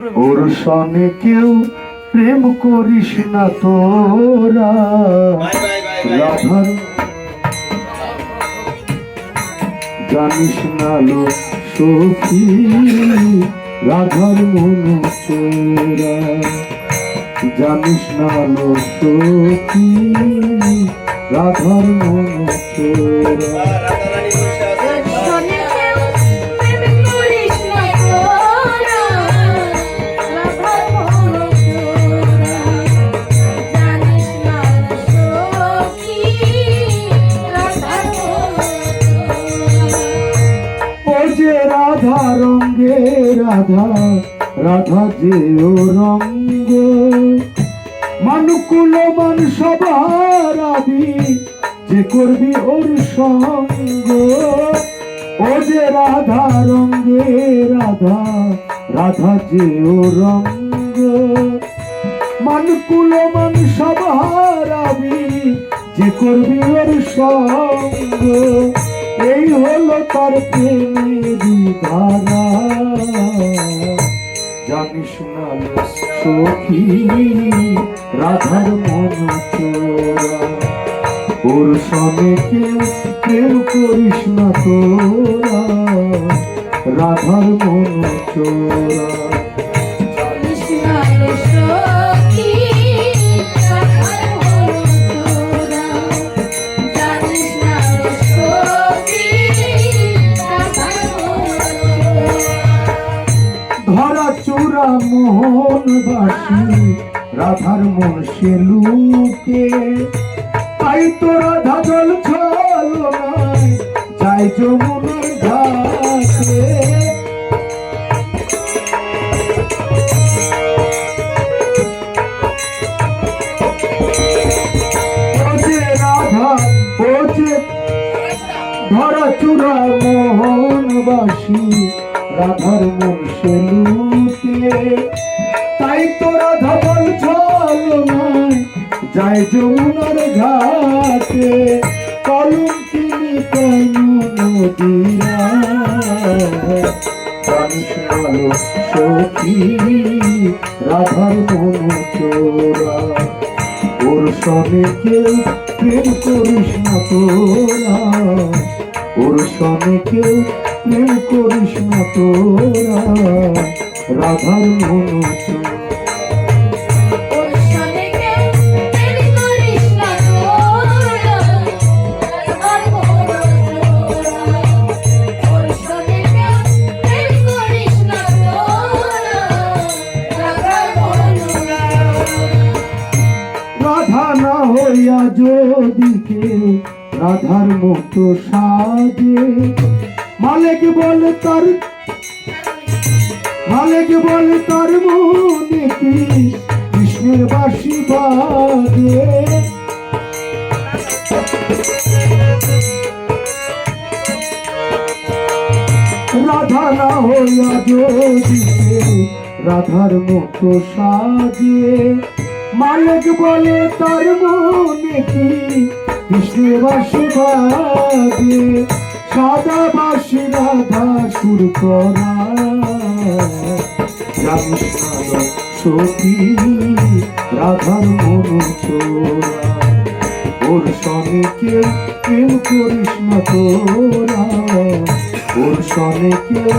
ওর সনে কেউ প্রেম করিস না তোরা, রাধার জানিস না লো সখী, রাধার মন চোরা, জানিস না লো সখী, রাধার মন চোরা। রাধা রঙ্গে রাধা, রাধা যে ও রঙ্গ, মানুকুল মান সবার আদি, যে করবি ওর সঙ্গ। ও যে রাধা রঙ্গে রাধা, রাধা যে ও রঙ্গ, মানুকুল মান সবার আদি, যে করবি ওর সঙ্গ। এই হলো তার প্রেমেরই ধারা, জানিস না সখী, রাধার মন চোরা। ওর সঙ্গে কেউ প্রেম করিস না তোরা, রাধার মন চোরা। ধরা চূড়া মোহনবাসী, রাধার মন সে লুকে, তাই তো রাধা জল ছলনায় যায় যমুনার ঘাটে। ও যে রাধা, ও যে ধরা চূড়া মোহনবাসী, রাধার মন সে লুকে, তাই তো রাধা জল ছলনায় যায় যমুনার ঘাটে। কলঙ্কিনী কেন নদীরা, জানিস না সখী, রাধার মন চোরা। ওর সনে কেউ প্রেম করিস না তোরা, ওর সনে কেউ প্রেম করিস না তোরা, রাধার মন চোরা। রাধা না হইয়া যদি কেউ রাধার মতো সাজে, মালিক বলে তার, মালিক বলে তার মনে কি কৃষ্ণের বাঁশি বাজে। রাধা না হইয়া যদি কেউ রাধার মতো সাজে, মালিক বলে তার মনে কি কৃষ্ণের বাঁশি বাজে। সাদা বাঁশি রাধা সুর করা, জানিস না সখী, রাধার মন চোরা। ওর সনে কেউ প্রেম করিস না তোরা, ওর সনে কেউ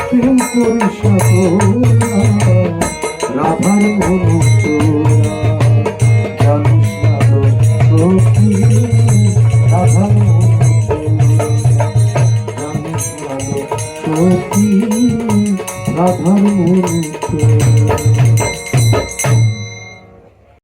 প্রেম করিস না তোরা, রাধার মন চোরা। জানিস না সখী, রাধার মন চোরা, জানিস না সখী, রাধার মন চোরা।